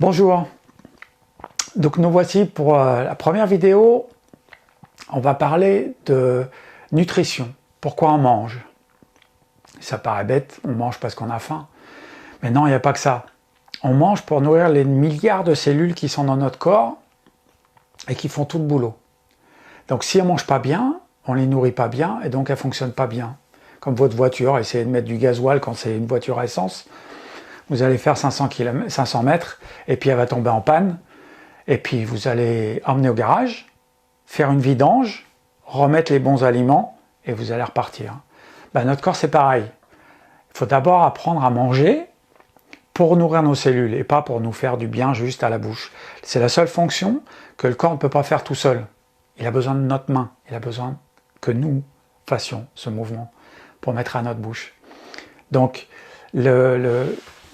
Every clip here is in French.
Bonjour, donc nous voici pour la première vidéo. On va parler de nutrition, pourquoi on mange. Ça paraît bête, on mange parce qu'on a faim, mais non, il n'y a pas que ça. On mange pour nourrir les milliards de cellules qui sont dans notre corps et qui font tout le boulot. Donc si on ne mange pas bien, on ne les nourrit pas bien et donc elles ne fonctionnent pas bien. Comme votre voiture, essayez de mettre du gasoil quand c'est une voiture à essence. Vous allez faire 500 mètres et puis elle va tomber en panne. Et puis vous allez emmener au garage, faire une vidange, remettre les bons aliments et vous allez repartir. Notre corps c'est pareil. Il faut d'abord apprendre à manger pour nourrir nos cellules et pas pour nous faire du bien juste à la bouche. C'est la seule fonction que le corps ne peut pas faire tout seul. Il a besoin de notre main, il a besoin que nous fassions ce mouvement pour mettre à notre bouche. Donc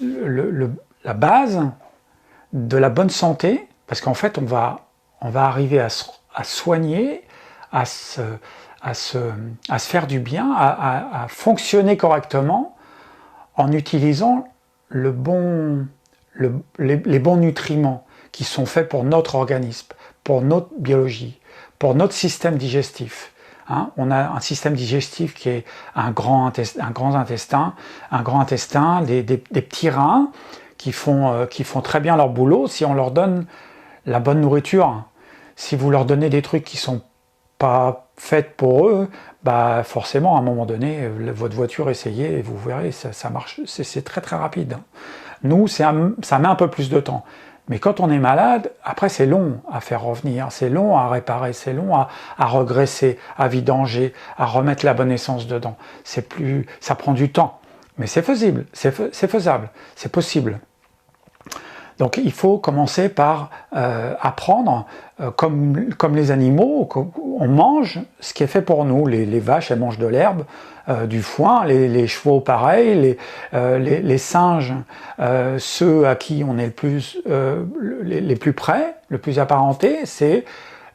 la base de la bonne santé, parce qu'en fait on va arriver à soigner, à se faire du bien, à fonctionner correctement en utilisant les bons nutriments qui sont faits pour notre organisme, pour notre biologie, pour notre système digestif. On a un système digestif qui est un grand intestin, des petits reins qui font très bien leur boulot si on leur donne la bonne nourriture. Si vous leur donnez des trucs qui sont pas faits pour eux, forcément à un moment donné, votre voiture, essayez et vous verrez, ça marche, c'est très très rapide. Nous, ça met un peu plus de temps. Mais quand on est malade, après c'est long à faire revenir, c'est long à réparer, c'est long à regresser, à vidanger, à remettre la bonne essence dedans. Ça prend du temps, mais c'est faisable, c'est possible. Donc il faut commencer par apprendre, comme les animaux, on mange ce qui est fait pour nous. Les vaches, elles mangent de l'herbe, du foin, les chevaux pareil, les singes, ceux à qui on est les plus près, le plus apparentés, c'est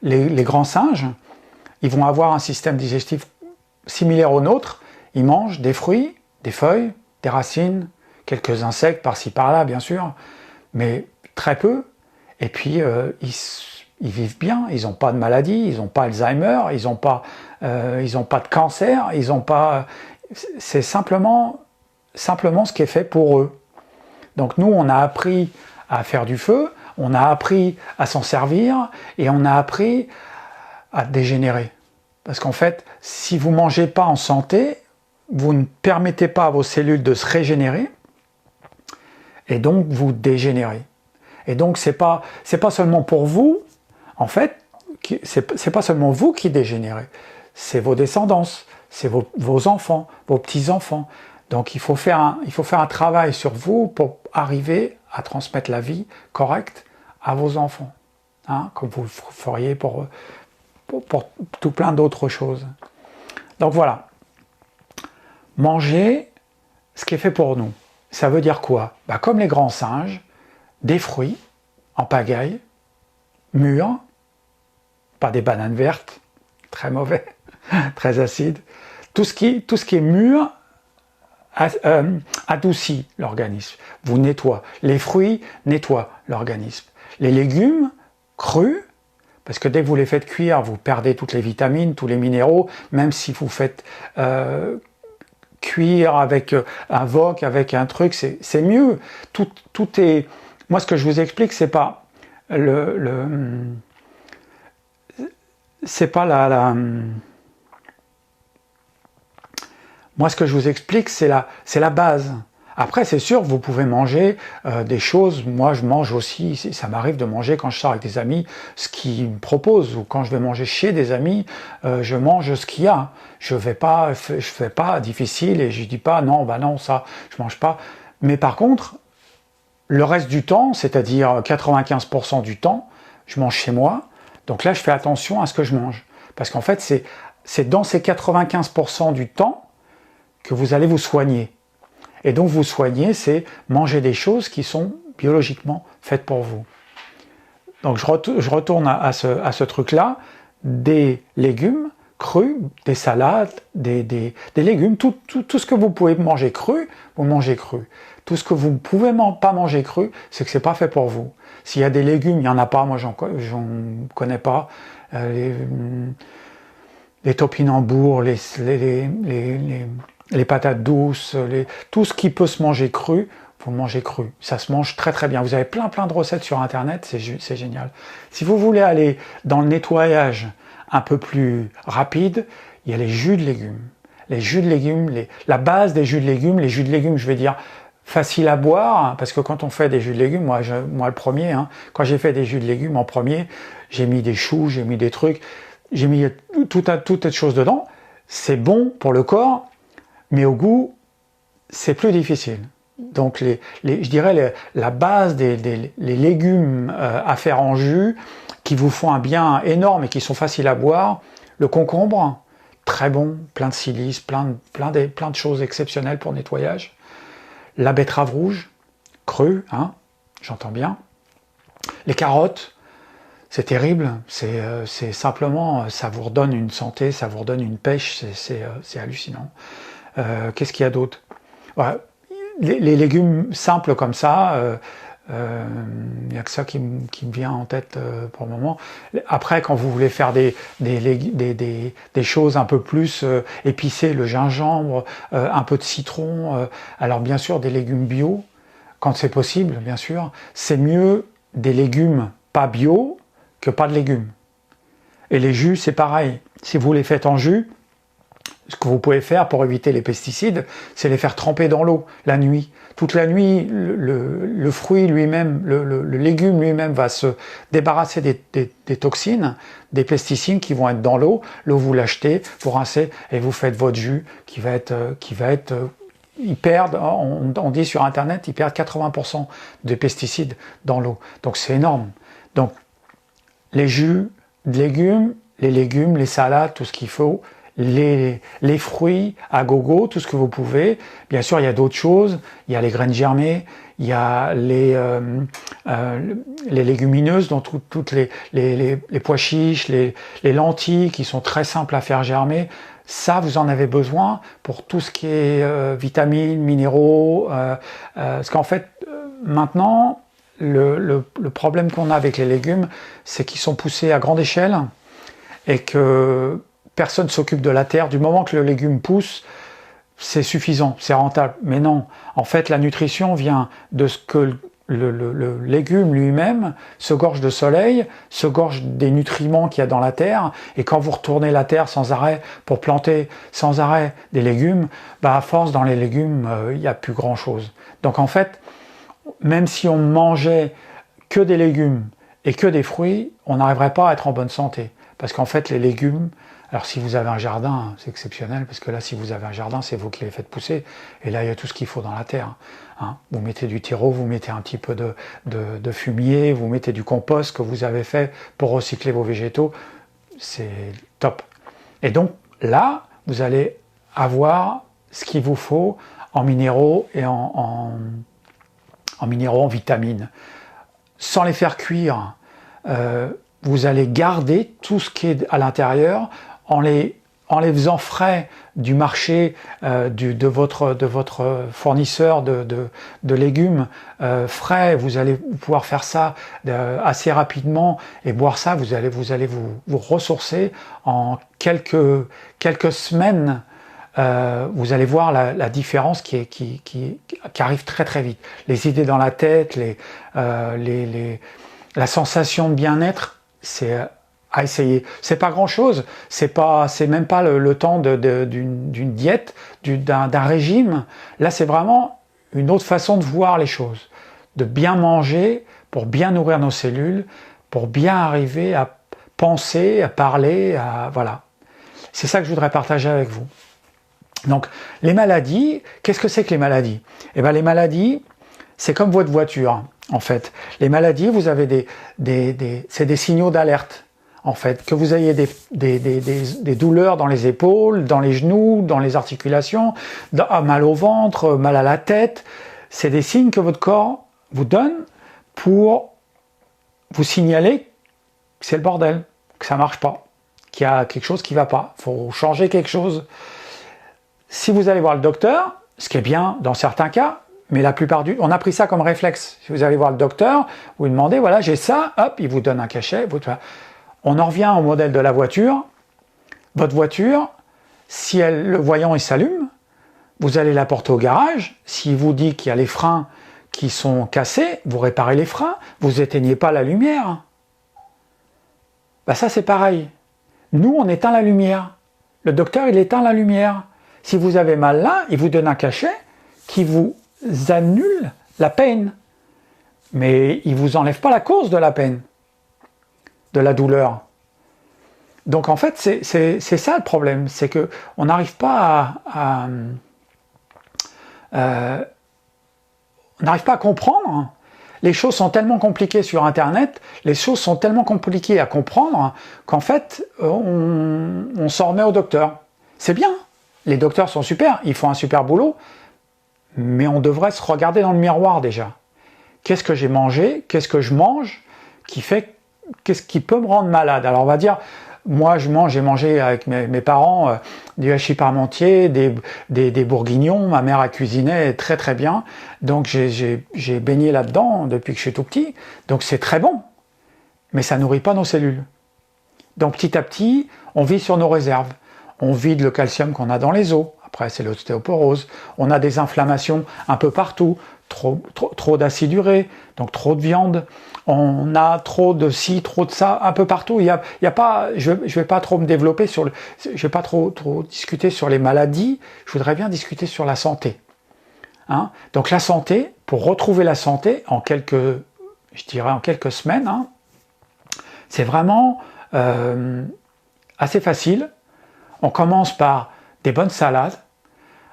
les grands singes. Ils vont avoir un système digestif similaire au nôtre. Ils mangent des fruits, des feuilles, des racines, quelques insectes par-ci par-là bien sûr, mais très peu, et puis ils vivent bien, ils n'ont pas de maladie, ils n'ont pas Alzheimer, ils n'ont pas de cancer, c'est simplement ce qui est fait pour eux. Donc nous, on a appris à faire du feu, on a appris à s'en servir, et on a appris à dégénérer. Parce qu'en fait, si vous ne mangez pas en santé, vous ne permettez pas à vos cellules de se régénérer, et donc vous dégénérez. Et donc c'est pas seulement pour vous, en fait, c'est pas seulement vous qui dégénérez, c'est vos descendants, c'est vos enfants, vos petits-enfants. Donc il faut faire un travail sur vous pour arriver à transmettre la vie correcte à vos enfants, comme vous le feriez pour tout plein d'autres choses. Donc voilà, manger ce qui est fait pour nous. Ça veut dire quoi? Comme les grands singes, des fruits en pagaille, mûrs, pas des bananes vertes, très mauvais, très acides. Tout ce qui est mûr adoucit l'organisme, vous nettoie. Les fruits nettoient l'organisme. Les légumes crus, parce que dès que vous les faites cuire, vous perdez toutes les vitamines, tous les minéraux, même si vous faites cuire avec un wok, avec un truc, c'est mieux. Tout est... Moi, ce que je vous explique, c'est pas Moi, ce que je vous explique, c'est la base. Après, c'est sûr, vous pouvez manger des choses. Moi, je mange aussi, ça m'arrive de manger quand je sors avec des amis, ce qu'ils me proposent, ou quand je vais manger chez des amis, je mange ce qu'il y a. Je fais pas difficile et je dis pas non, non, ça, je mange pas. Mais par contre, le reste du temps, c'est-à-dire 95% du temps, je mange chez moi. Donc là, je fais attention à ce que je mange. Parce qu'en fait, c'est dans ces 95% du temps que vous allez vous soigner. Et donc vous soigner, c'est manger des choses qui sont biologiquement faites pour vous. Donc je retourne à ce truc-là, des légumes crus, des salades, des légumes, tout ce que vous pouvez manger cru, vous mangez cru. Tout ce que vous ne pouvez pas manger cru, c'est que c'est pas fait pour vous. S'il y a des légumes, il n'y en a pas, moi j'en connais pas. Les topinambours, les patates douces, tout ce qui peut se manger cru, vous le mangez cru. Ça se mange très très bien. Vous avez plein de recettes sur internet, c'est génial. Si vous voulez aller dans le nettoyage un peu plus rapide, il y a les jus de légumes. Les jus de légumes, la base des jus de légumes, les jus de légumes, je vais dire, facile à boire, hein, parce que quand on fait des jus de légumes, moi le premier, hein, quand j'ai fait des jus de légumes en premier, j'ai mis des choux, j'ai mis des trucs, j'ai mis toutes les choses dedans. C'est bon pour le corps, mais au goût, c'est plus difficile. Donc je dirais la base les légumes à faire en jus, qui vous font un bien énorme et qui sont faciles à boire, le concombre, très bon, plein de silice, plein de choses exceptionnelles pour nettoyage. La betterave rouge, crue, hein, j'entends bien. Les carottes, c'est terrible, c'est simplement, ça vous redonne une santé, ça vous redonne une pêche, c'est hallucinant. Qu'est-ce qu'il y a d'autre? Ouais, les légumes simples comme ça, il n'y a que ça qui me vient en tête pour le moment. Après, quand vous voulez faire des choses un peu plus épicées, le gingembre, un peu de citron, alors bien sûr des légumes bio, quand c'est possible, bien sûr, c'est mieux des légumes pas bio que pas de légumes. Et les jus, c'est pareil. Si vous les faites en jus, ce que vous pouvez faire pour éviter les pesticides, c'est les faire tremper dans l'eau la nuit. Toute la nuit, le fruit lui-même, le légume lui-même va se débarrasser des toxines, des pesticides qui vont être dans l'eau. L'eau, vous l'achetez, vous rincez et vous faites votre jus qui va être ils perdent, on dit sur internet, ils perdent 80% de pesticides dans l'eau. Donc c'est énorme. Donc les jus de légumes, les salades, tout ce qu'il faut, les fruits à gogo, tout ce que vous pouvez. Bien sûr, il y a d'autres choses. Il y a les graines germées, il y a les légumineuses, donc toutes les pois chiches, les lentilles qui sont très simples à faire germer. Ça, vous en avez besoin pour tout ce qui est vitamines, minéraux. Parce qu'en fait, maintenant, le problème qu'on a avec les légumes, c'est qu'ils sont poussés à grande échelle et que personne ne s'occupe de la terre. Du moment que le légume pousse, c'est suffisant, c'est rentable. Mais non, en fait, la nutrition vient de ce que le légume lui-même se gorge de soleil, se gorge des nutriments qu'il y a dans la terre, et quand vous retournez la terre sans arrêt pour planter sans arrêt des légumes, bah à force dans les légumes, il n'y a plus grand-chose. Donc en fait, même si on mangeait que des légumes et que des fruits, on n'arriverait pas à être en bonne santé. Parce qu'en fait, les légumes, alors si vous avez un jardin, c'est exceptionnel, parce que là, si vous avez un jardin, c'est vous qui les faites pousser, et là, il y a tout ce qu'il faut dans la terre. Hein. Vous mettez du terreau, vous mettez un petit peu de fumier, vous mettez du compost que vous avez fait pour recycler vos végétaux, c'est top. Et donc là, vous allez avoir ce qu'il vous faut en minéraux et en minéraux, en vitamines. Sans les faire cuire, vous allez garder tout ce qui est à l'intérieur en les faisant frais du marché de votre fournisseur de légumes frais. Vous allez pouvoir faire ça assez rapidement et boire ça. Vous allez vous ressourcer en quelques semaines. Vous allez voir la différence qui arrive très très vite. Les idées dans la tête, la sensation de bien-être, c'est à essayer. C'est pas grand-chose, c'est même pas le temps d'une diète, d'un régime. Là, c'est vraiment une autre façon de voir les choses, de bien manger pour bien nourrir nos cellules, pour bien arriver à penser, à parler, voilà. C'est ça que je voudrais partager avec vous. Donc, les maladies, qu'est-ce que c'est que les maladies? Eh bien, les maladies, c'est comme votre voiture, en fait. Les maladies, vous avez c'est des signaux d'alerte, en fait. Que vous ayez des douleurs dans les épaules, dans les genoux, dans les articulations, mal au ventre, mal à la tête, c'est des signes que votre corps vous donne pour vous signaler que c'est le bordel, que ça marche pas, qu'il y a quelque chose qui va pas, il faut changer quelque chose. Si vous allez voir le docteur, ce qui est bien dans certains cas, Mais la plupart on a pris ça comme réflexe. Si vous allez voir le docteur, vous lui demandez, voilà, j'ai ça, hop, il vous donne un cachet. On en revient au modèle de la voiture. Votre voiture, si le voyant il s'allume, vous allez la porter au garage. S'il vous dit qu'il y a les freins qui sont cassés, vous réparez les freins, vous éteignez pas la lumière. Ben ça c'est pareil. Nous on éteint la lumière. Le docteur il éteint la lumière. Si vous avez mal là, il vous donne un cachet qui vous annule la peine. Mais il ne vous enlève pas la cause de la peine, de la douleur. Donc en fait, c'est ça le problème, c'est qu'on n'arrive pas on n'arrive pas à comprendre. Les choses sont tellement compliquées sur Internet, les choses sont tellement compliquées à comprendre qu'en fait, on s'en remet au docteur. C'est bien, les docteurs sont super, ils font un super boulot, mais on devrait se regarder dans le miroir déjà. Qu'est-ce que j'ai mangé? Qu'est-ce que je mange? Qu'est-ce qui peut me rendre malade? Alors on va dire, moi j'ai mangé avec mes parents du hachis parmentier, des bourguignons, ma mère a cuisiné très très bien, donc j'ai baigné là-dedans depuis que je suis tout petit, donc c'est très bon, mais ça nourrit pas nos cellules. Donc petit à petit, on vit sur nos réserves, on vide le calcium qu'on a dans les os, après c'est l'ostéoporose, on a des inflammations un peu partout, trop d'aciduré, donc trop de viande, on a trop de ci, trop de ça, un peu partout. Il y a pas, je vais pas trop me développer je vais pas trop discuter sur les maladies, je voudrais bien discuter sur la santé. Hein? Donc la santé, pour retrouver la santé en quelques semaines, hein, c'est vraiment assez facile. On commence par des bonnes salades,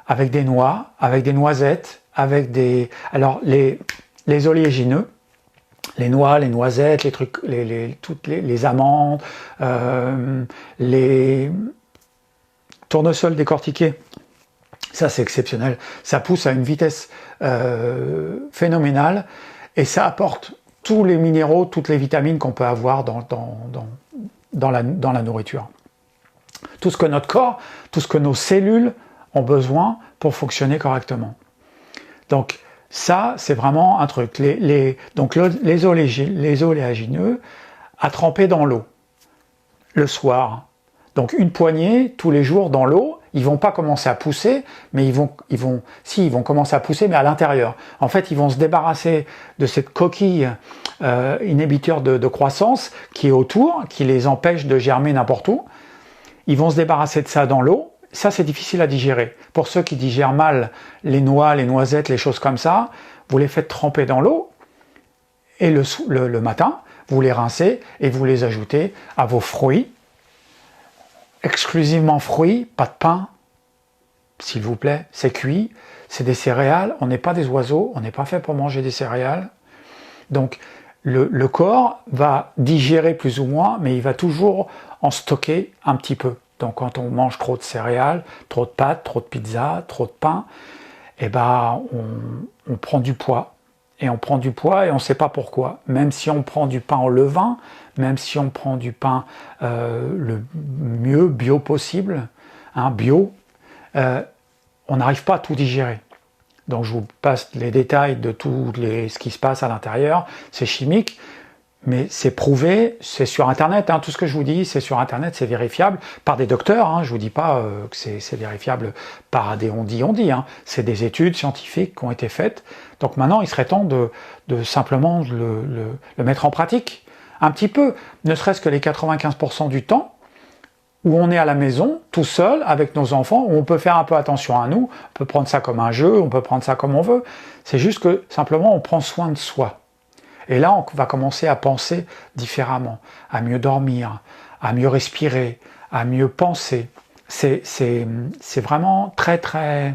avec des noix, avec des noisettes, avec des... Alors, les oléagineux, les noix, les noisettes, les trucs, les amandes, les tournesols décortiqués, ça c'est exceptionnel. Ça pousse à une vitesse phénoménale et ça apporte tous les minéraux, toutes les vitamines qu'on peut avoir dans la nourriture. Tout ce que notre corps, tout ce que nos cellules ont besoin pour fonctionner correctement. Donc ça, c'est vraiment un truc. Donc les oléagineux à tremper dans l'eau le soir. Donc une poignée tous les jours dans l'eau. Ils vont pas commencer à pousser, mais ils vont commencer à pousser, mais à l'intérieur. En fait, ils vont se débarrasser de cette coquille inhibiteur de croissance qui est autour, qui les empêche de germer n'importe où. Ils vont se débarrasser de ça dans l'eau. Ça, c'est difficile à digérer. Pour ceux qui digèrent mal les noix, les noisettes, les choses comme ça, vous les faites tremper dans l'eau et le matin, vous les rincez et vous les ajoutez à vos fruits. Exclusivement fruits, pas de pain, s'il vous plaît, c'est cuit, c'est des céréales, on n'est pas des oiseaux, on n'est pas fait pour manger des céréales. Donc, le corps va digérer plus ou moins, mais il va toujours en stocker un petit peu. Donc quand on mange trop de céréales, trop de pâtes, trop de pizza, trop de pain, eh ben on prend du poids. Et on prend du poids et on ne sait pas pourquoi. Même si on prend du pain au levain, même si on prend du pain le mieux bio possible, hein, bio, on n'arrive pas à tout digérer. Donc je vous passe les détails de ce qui se passe à l'intérieur, c'est chimique, mais c'est prouvé, c'est sur Internet, hein, tout ce que je vous dis, c'est sur Internet, c'est vérifiable par des docteurs, hein, je vous dis pas que c'est vérifiable par des on dit, hein, c'est des études scientifiques qui ont été faites, donc maintenant il serait temps de simplement le mettre en pratique, un petit peu, ne serait-ce que les 95% du temps, où on est à la maison, tout seul, avec nos enfants, où on peut faire un peu attention à nous, on peut prendre ça comme un jeu, on peut prendre ça comme on veut, c'est juste que simplement on prend soin de soi. Et là, on va commencer à penser différemment, à mieux dormir, à mieux respirer, à mieux penser. C'est vraiment très, très...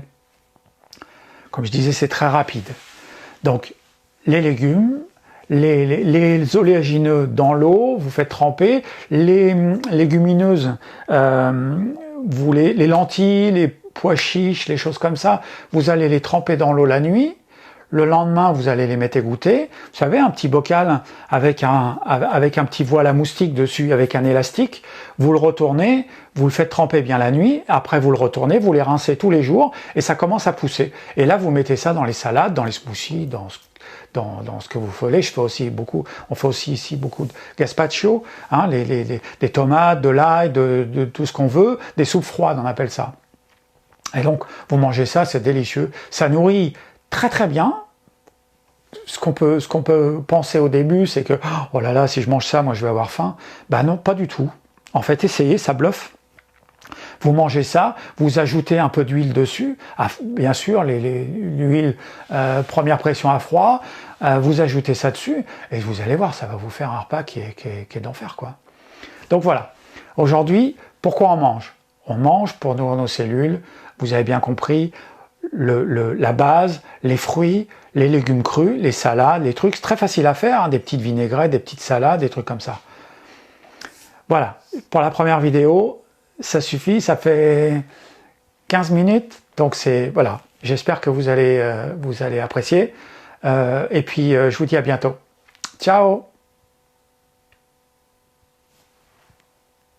Comme je disais, c'est très rapide. Donc, les légumes, les oléagineux dans l'eau, vous faites tremper. Les légumineuses, les lentilles, les pois chiches, les choses comme ça, vous allez les tremper dans l'eau la nuit. Le lendemain, vous allez les mettre égoutter. Vous savez, un petit bocal avec un petit voile à moustique dessus, avec un élastique. Vous le retournez, vous le faites tremper bien la nuit. Après, vous le retournez, vous les rincez tous les jours et ça commence à pousser. Et là, vous mettez ça dans les salades, dans les smoothies, dans ce que vous voulez. On fait aussi ici beaucoup de gazpacho, hein, des tomates, de l'ail, de tout ce qu'on veut, des soupes froides, on appelle ça. Et donc, vous mangez ça, c'est délicieux. Ça nourrit très très bien. Ce qu'on peut penser au début, c'est que oh là là, si je mange ça, moi je vais avoir faim. Ben non, pas du tout. En fait, essayez, ça bluffe. Vous mangez ça, vous ajoutez un peu d'huile dessus, bien sûr, l'huile première pression à froid, vous ajoutez ça dessus, et vous allez voir, ça va vous faire un repas qui est d'enfer, quoi. Donc voilà, aujourd'hui, pourquoi on mange? On mange pour nourrir nos cellules, vous avez bien compris, la base, les fruits, les légumes crus, les salades, les trucs, c'est très facile à faire, hein, des petites vinaigrettes, des petites salades, des trucs comme ça. Voilà, pour la première vidéo, ça suffit, ça fait 15 minutes, donc voilà, j'espère que vous allez apprécier, et puis je vous dis à bientôt. Ciao!